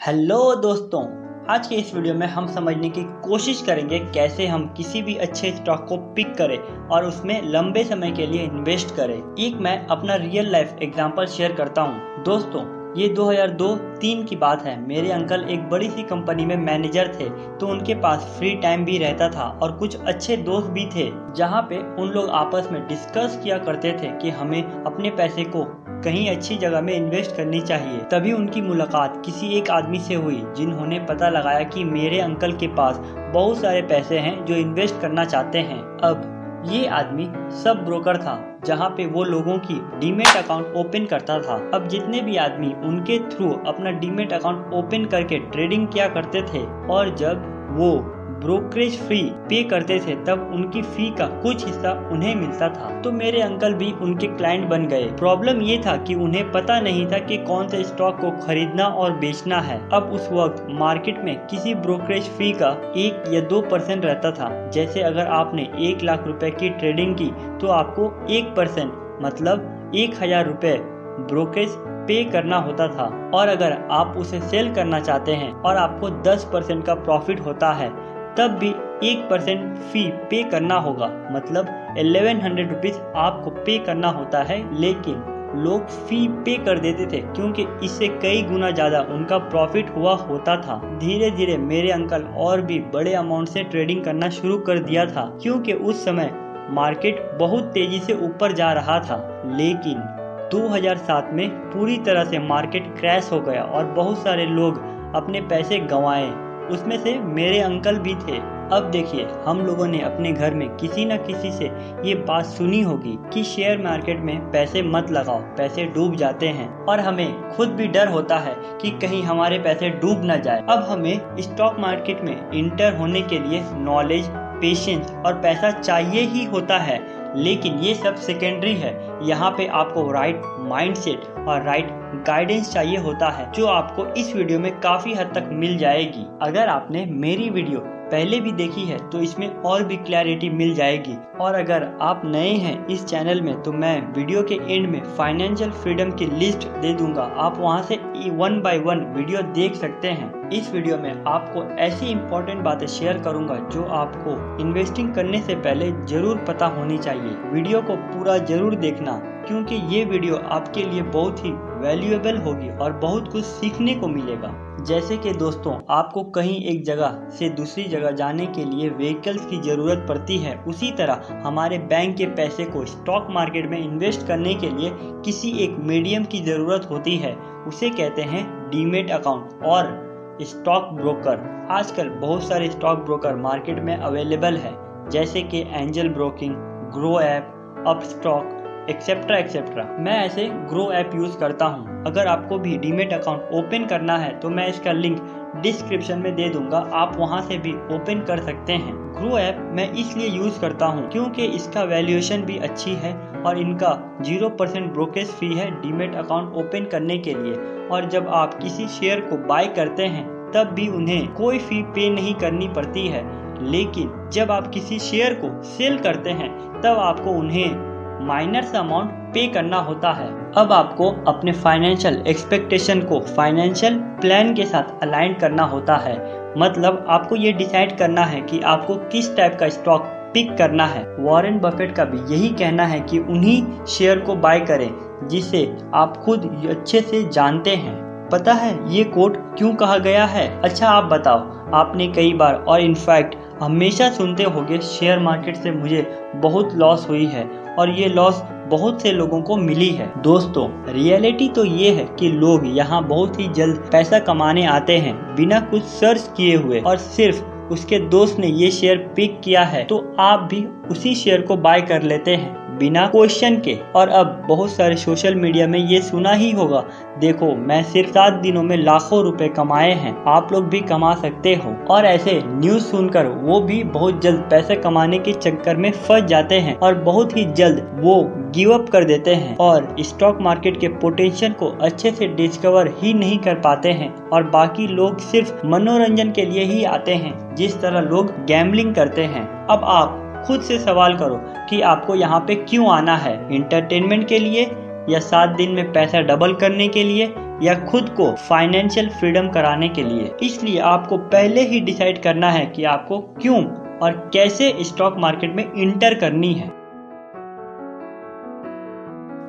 Hello दोस्तों, आज के इस वीडियो में हम समझने की कोशिश करेंगे कैसे हम किसी भी अच्छे स्टॉक को पिक करें और उसमें लंबे समय के लिए इन्वेस्ट करें। एक मैं अपना रियल लाइफ एग्जांपल शेयर करता हूं। दोस्तों, ये 2002-03 की बात है। मेरे अंकल एक बड़ी सी कंपनी में मैनेजर थे, तो उनके पास फ्री टाइम भी रहता था और कुछ अच्छे दोस्त भी थे, जहाँ पे उन लोग आपस में डिस्कस किया करते थे कि हमें अपने पैसे को कहीं अच्छी जगह में इन्वेस्ट करनी चाहिए। तभी उनकी मुलाकात किसी एक आदमी से हुई, जिन्होंने पता लगाया कि मेरे अंकल के पास बहुत सारे पैसे हैं जो इन्वेस्ट करना चाहते हैं। अब ये आदमी सब ब्रोकर था, जहाँ पे वो लोगों की डीमेट अकाउंट ओपन करता था। अब जितने भी आदमी उनके थ्रू अपना डीमेट अकाउंट ओपन करके ट्रेडिंग किया करते थे और जब वो ब्रोकरेज फी पे करते थे, तब उनकी फी का कुछ हिस्सा उन्हें मिलता था। तो मेरे अंकल भी उनके क्लाइंट बन गए। प्रॉब्लम ये था कि उन्हें पता नहीं था कि कौन से स्टॉक को खरीदना और बेचना है। अब उस वक्त मार्केट में किसी ब्रोकरेज फी का 1 या 2% रहता था। जैसे अगर आपने 1 लाख रुपए की ट्रेडिंग की तो आपको 1% मतलब 1000 रुपए ब्रोकरेज पे करना होता था, और अगर आप उसे सेल करना चाहते हैं और आपको 10% का प्रॉफिट होता है, तब भी 1% फी पे करना होगा, मतलब 1100 रुपीज आपको पे करना होता है। लेकिन लोग फी पे कर देते थे क्योंकि इससे कई गुना ज्यादा उनका प्रॉफिट हुआ होता था। धीरे धीरे मेरे अंकल और भी बड़े अमाउंट से ट्रेडिंग करना शुरू कर दिया था, क्योंकि उस समय मार्केट बहुत तेजी से ऊपर जा रहा था। लेकिन 2007 में पूरी तरह से मार्केट क्रैश हो गया और बहुत सारे लोग अपने पैसे गंवाए, उसमें से मेरे अंकल भी थे। अब देखिए, हम लोगों ने अपने घर में किसी न किसी से ये बात सुनी होगी कि शेयर मार्केट में पैसे मत लगाओ, पैसे डूब जाते हैं, और हमें खुद भी डर होता है कि कहीं हमारे पैसे डूब न जाए। अब हमें स्टॉक मार्केट में इंटर होने के लिए नॉलेज, पेशेंस और पैसा चाहिए ही होता है, लेकिन ये सब सेकेंडरी है। यहाँ पे आपको राइट माइंडसेट और राइट गाइडेंस चाहिए होता है, जो आपको इस वीडियो में काफी हद तक मिल जाएगी। अगर आपने मेरी वीडियो पहले भी देखी है तो इसमें और भी क्लैरिटी मिल जाएगी। और अगर आप नए हैं इस चैनल में तो मैं वीडियो के एंड में फाइनेंशियल फ्रीडम की लिस्ट दे दूंगा, आप वहां से 1 by 1 वीडियो देख सकते हैं। इस वीडियो में आपको ऐसी इंपॉर्टेंट बातें शेयर करूंगा जो आपको इन्वेस्टिंग करने से पहले जरूर पता होनी चाहिए। वीडियो को पूरा जरूर देखना, क्योंकि ये वीडियो आपके लिए बहुत ही वैल्यूएबल होगी और बहुत कुछ सीखने को मिलेगा। जैसे कि दोस्तों, आपको कहीं एक जगह से दूसरी जगह जाने के लिए व्हीकल्स की जरूरत पड़ती है, उसी तरह हमारे बैंक के पैसे को स्टॉक मार्केट में इन्वेस्ट करने के लिए किसी एक मीडियम की जरूरत होती है। उसे कहते हैं डीमेट अकाउंट और स्टॉक ब्रोकर। आजकल बहुत सारे स्टॉक ब्रोकर मार्केट में अवेलेबल है, जैसे कि angel broking, grow app, Upstox, etcetera etcetera. मैं ऐसे ग्रो ऐप यूज करता हूँ। अगर आपको भी डीमेट अकाउंट ओपन करना है तो मैं इसका लिंक डिस्क्रिप्शन में दे दूंगा, आप वहां से भी ओपन कर सकते हैं। ग्रो ऐप मैं इसलिए यूज करता हूँ क्योंकि इसका वैल्यूएशन भी अच्छी है और इनका 0% ब्रोकरेज फी है डीमेट अकाउंट ओपन करने के लिए। और जब आप किसी शेयर को बाय करते हैं तब भी उन्हें कोई फी पे नहीं करनी पड़ती है, लेकिन जब आप किसी शेयर को सेल करते हैं तब आपको उन्हें माइनर सा अमाउंट पे करना होता है। अब आपको अपने फाइनेंशियल एक्सपेक्टेशन को फाइनेंशियल प्लान के साथ अलाइन करना होता है, मतलब आपको ये डिसाइड करना है कि आपको किस टाइप का स्टॉक पिक करना है। वॉरेन बफेट का भी यही कहना है कि उन्हीं शेयर को बाय करें जिसे आप खुद अच्छे से जानते हैं। पता है ये कोट क्यों कहा गया है? अच्छा आप बताओ, आपने कई बार और इनफैक्ट हमेशा सुनते होंगे शेयर मार्केट से मुझे बहुत लॉस हुई है, और ये लॉस बहुत से लोगों को मिली है। दोस्तों, रियलिटी तो ये है कि लोग यहाँ बहुत ही जल्द पैसा कमाने आते हैं बिना कुछ सर्च किए हुए, और सिर्फ उसके दोस्त ने ये शेयर पिक किया है तो आप भी उसी शेयर को बाय कर लेते हैं बिना क्वेश्चन के। और अब बहुत सारे सोशल मीडिया में ये सुना ही होगा, देखो मैं सिर्फ 7 दिनों में लाखों रुपए कमाए हैं, आप लोग भी कमा सकते हो। और ऐसे न्यूज सुनकर वो भी बहुत जल्द पैसे कमाने के चक्कर में फंस जाते हैं और बहुत ही जल्द वो गिव अप कर देते हैं और स्टॉक मार्केट के पोटेंशियल को अच्छे से डिस्कवर ही नहीं कर पाते हैं, और बाकी लोग सिर्फ मनोरंजन के लिए ही आते हैं, जिस तरह लोग गैम्बलिंग करते हैं। अब आप खुद से सवाल करो कि आपको यहाँ पे क्यों आना है, एंटरटेनमेंट के लिए या 7 दिन में पैसा डबल करने के लिए, या खुद को फाइनेंशियल फ्रीडम कराने के लिए। इसलिए आपको पहले ही डिसाइड करना है कि आपको क्यों और कैसे स्टॉक मार्केट में इंटर करनी है।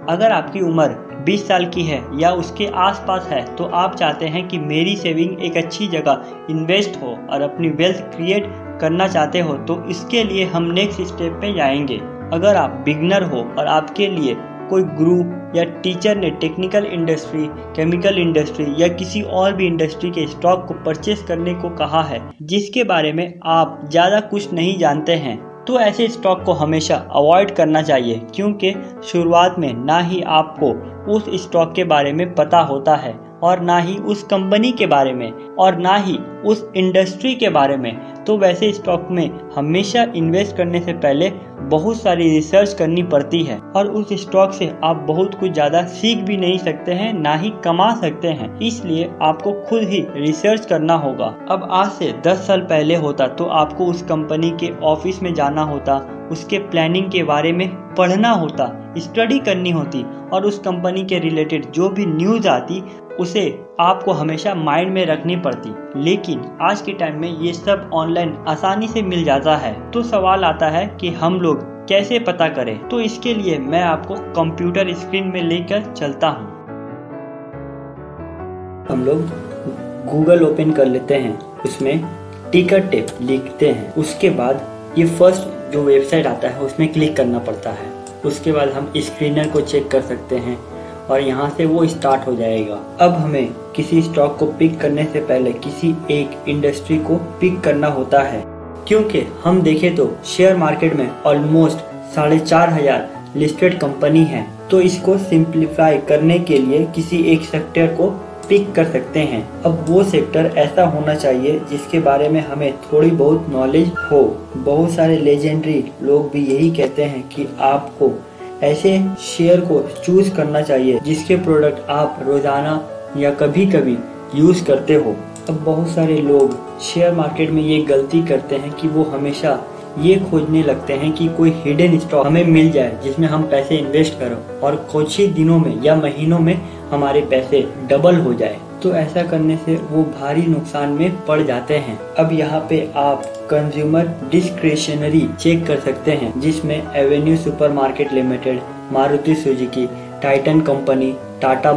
अगर आपकी उम्र 20 साल की है या उसके आसपास है तो आप चाहते हैं कि मेरी सेविंग एक अच्छी जगह इन्वेस्ट हो और अपनी वेल्थ क्रिएट करना चाहते हो, तो इसके लिए हम नेक्स्ट स्टेप पे जाएंगे। अगर आप बिगनर हो और आपके लिए कोई ग्रुप या टीचर ने टेक्निकल इंडस्ट्री, केमिकल इंडस्ट्री या किसी और भी इंडस्ट्री के स्टॉक को परचेस करने को कहा है जिसके बारे में आप ज़्यादा कुछ नहीं जानते हैं, तो ऐसे स्टॉक को हमेशा अवॉइड करना चाहिए, क्योंकि शुरुआत में ना ही आपको उस स्टॉक के बारे में पता होता है और ना ही उस कंपनी के बारे में और ना ही उस इंडस्ट्री के बारे में। तो वैसे स्टॉक में हमेशा इन्वेस्ट करने से पहले बहुत सारी रिसर्च करनी पड़ती है और उस स्टॉक से आप बहुत कुछ ज़्यादा सीख भी नहीं सकते हैं, ना ही कमा सकते हैं। इसलिए आपको खुद ही रिसर्च करना होगा। अब आज से 10 साल पहले होता तो आपको उस कंपनी के ऑफिस में जाना होता, उसके प्लानिंग के बारे में पढ़ना होता, स्टडी करनी होती और उस कंपनी के रिलेटेड जो भी न्यूज़ आती उसे आपको हमेशा माइंड में रखनी पड़ती। लेकिन आज के टाइम में ये सब ऑनलाइन आसानी से मिल जाता है। तो सवाल आता है कि हम लोग कैसे पता करें। तो इसके लिए मैं आपको कंप्यूटर स्क्रीन में लेकर चलता हूँ। हम लोग गूगल ओपन कर लेते हैं, उसमें टिकर टेप लिखते हैं। उसके बाद ये फर्स्ट जो वेबसाइट आता है उसमें क्लिक करना पड़ता है। उसके बाद हम स्क्रीनर को चेक कर सकते हैं और यहाँ से वो स्टार्ट हो जाएगा। अब हमें किसी स्टॉक को पिक करने से पहले किसी एक इंडस्ट्री को पिक करना होता है, क्योंकि हम देखें तो शेयर मार्केट में ऑलमोस्ट 4,500 लिस्टेड कंपनी हैं। तो इसको सिंप्लीफाई करने के लिए किसी एक सेक्टर को पिक कर सकते हैं। अब वो सेक्टर ऐसा होना चाहिए जिसके बारे में हमें थोड़ी बहुत नॉलेज हो। बहुत सारे लेजेंडरी लोग भी यही कहते हैं कि आपको ऐसे शेयर को चूज करना चाहिए जिसके प्रोडक्ट आप रोजाना या कभी कभी यूज करते हो। अब बहुत सारे लोग शेयर मार्केट में ये गलती करते हैं कि वो हमेशा ये खोजने लगते हैं कि कोई हिडन स्टॉक हमें मिल जाए जिसमें हम पैसे इन्वेस्ट करो और कुछ ही दिनों में या महीनों में हमारे पैसे डबल हो जाए। तो ऐसा करने से वो भारी नुकसान में पड़ जाते हैं। अब यहाँ पे आप कंज्यूमर डिस्क्रिशनरी चेक कर सकते हैं, जिसमें Avenue supermarket limited, Maruti Suzuki, Titan company, Tata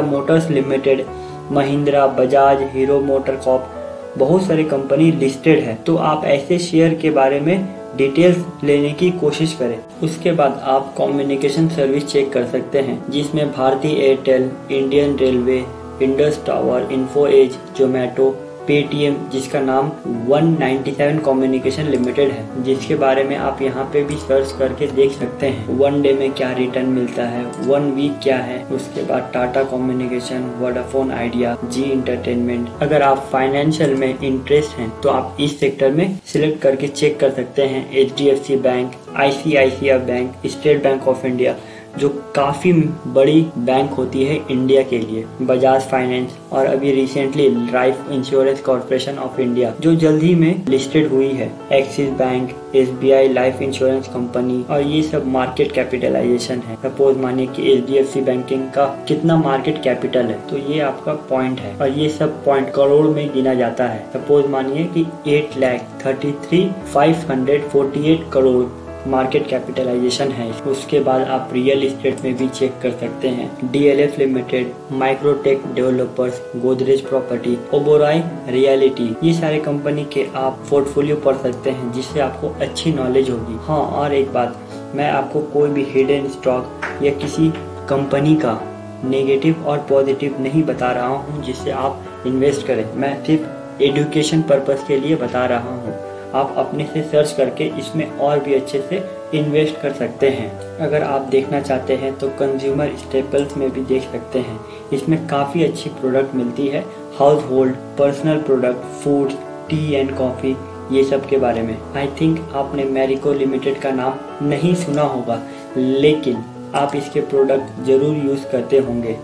Motors limited, Mahindra, Bajaj, hero motor Corp, बहुत सारे कंपनी लिस्टेड है। तो आप ऐसे शेयर के बारे में डिटेल्स लेने की कोशिश करें। उसके बाद आप कम्युनिकेशन सर्विस चेक कर सकते हैं, जिसमें Bharti Airtel, Indian railway, Indus tower, Info Edge, Zomato, Paytm, जिसका नाम 197 कम्युनिकेशन लिमिटेड है, जिसके बारे में आप यहाँ पे भी सर्च करके देख सकते हैं। 1 डे में क्या रिटर्न मिलता है, 1 वीक क्या है। उसके बाद Tata communication, Vodafone idea, G entertainment. अगर आप फाइनेंशियल में इंटरेस्ट हैं तो आप इस सेक्टर में सिलेक्ट करके चेक कर सकते हैं। HDFC bank, ICICI bank, state bank of India, जो काफ़ी बड़ी बैंक होती है इंडिया के लिए, बजाज फाइनेंस, और अभी recently life insurance corporation of India जो जल्द ही में लिस्टेड हुई है, axis bank, SBI life insurance company, और ये सब मार्केट कैपिटलाइजेशन है। सपोज मानिए कि HDFC बैंकिंग का कितना मार्केट कैपिटल है, तो ये आपका पॉइंट है और ये सब पॉइंट करोड़ में गिना जाता है। सपोज मानिए कि 8,33,548 करोड़ मार्केट कैपिटलाइजेशन है। उसके बाद आप रियल एस्टेट में भी चेक कर सकते हैं। DLF limited, Microtek developers, Godrej property, Oberoi realty, ये सारे कंपनी के आप पोर्टफोलियो पढ़ सकते हैं, जिससे आपको अच्छी नॉलेज होगी। हाँ, और एक बात, मैं आपको कोई भी हिडन स्टॉक या किसी कंपनी का नेगेटिव और पॉजिटिव नहीं बता रहा हूँ जिससे आप इन्वेस्ट करें। मैं सिर्फ एजुकेशन पर्पस के लिए बता रहा हूँ। आप अपने से सर्च करके इसमें और भी अच्छे से इन्वेस्ट कर सकते हैं। अगर आप देखना चाहते हैं तो कंज्यूमर स्टेपल्स में भी देख सकते हैं। इसमें काफ़ी अच्छी प्रोडक्ट मिलती है, house hold, personal product, food, T and coffee, ये सब के बारे में। आई थिंक आपने मैरिको लिमिटेड का नाम नहीं सुना होगा, लेकिन आप इसके प्रोडक्ट ज़रूर यूज़ करते होंगे।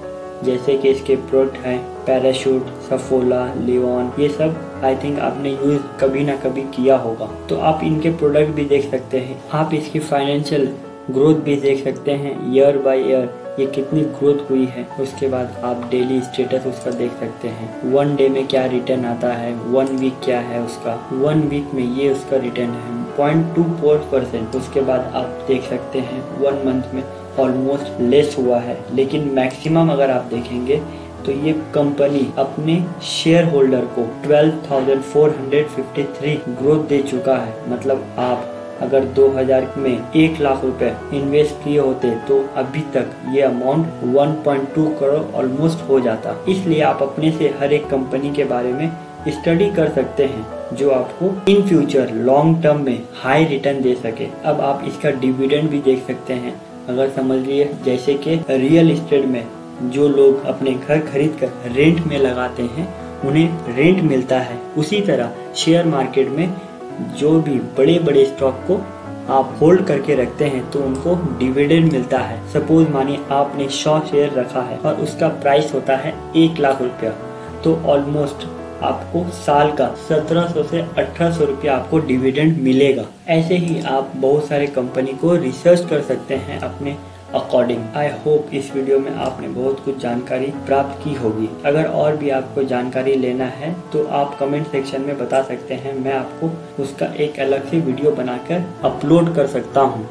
जैसे कि इसके प्रोडक्ट हैं पैराशूट, सफोला, लियोन, ये सब आई थिंक आपने यूज़ कभी ना कभी किया होगा। तो आप इनके प्रोडक्ट भी देख सकते हैं। आप इसकी फाइनेंशियल ग्रोथ भी देख सकते हैं ईयर बाय ईयर, ये कितनी ग्रोथ हुई है। उसके बाद आप डेली स्टेटस उसका देख सकते हैं, 1 डे में क्या रिटर्न आता है, 1 वीक क्या है उसका, 1 वीक में ये उसका रिटर्न है 0.24%। उसके बाद आप देख सकते हैं 1 मंथ में ऑलमोस्ट लेस हुआ है, लेकिन मैक्सिमम अगर आप देखेंगे तो ये कंपनी अपने शेयर होल्डर को 12,453 ग्रोथ दे चुका है। मतलब आप अगर 2000 में 1 लाख रुपए इन्वेस्ट किए होते तो अभी तक ये अमाउंट 1.2 करोड़ ऑलमोस्ट हो जाता। इसलिए आप अपने से हर एक कंपनी के बारे में स्टडी कर सकते हैं जो आपको इन फ्यूचर लॉन्ग टर्म में हाई रिटर्न दे सके। अब आप इसका डिविडेंड भी देख सकते हैं। अगर समझ लिए जैसे कि रियल एस्टेट में जो लोग अपने घर खरीद कर रेंट में लगाते हैं उन्हें रेंट मिलता है, उसी तरह शेयर मार्केट में जो भी बड़े बड़े स्टॉक को आप होल्ड करके रखते हैं तो उनको डिविडेंड मिलता है। सपोज मानिए आपने 100 शेयर रखा है और उसका प्राइस होता है 1 लाख रुपया, तो ऑलमोस्ट आपको साल का 1700 से 1800 रुपया आपको डिविडेंड मिलेगा। ऐसे ही आप बहुत सारे कंपनी को रिसर्च कर सकते हैं अपने अकॉर्डिंग। आई होप इस वीडियो में आपने बहुत कुछ जानकारी प्राप्त की होगी। अगर और भी आपको जानकारी लेना है तो आप कमेंट सेक्शन में बता सकते हैं, मैं आपको उसका एक अलग से वीडियो बनाकर अपलोड कर सकता हूँ।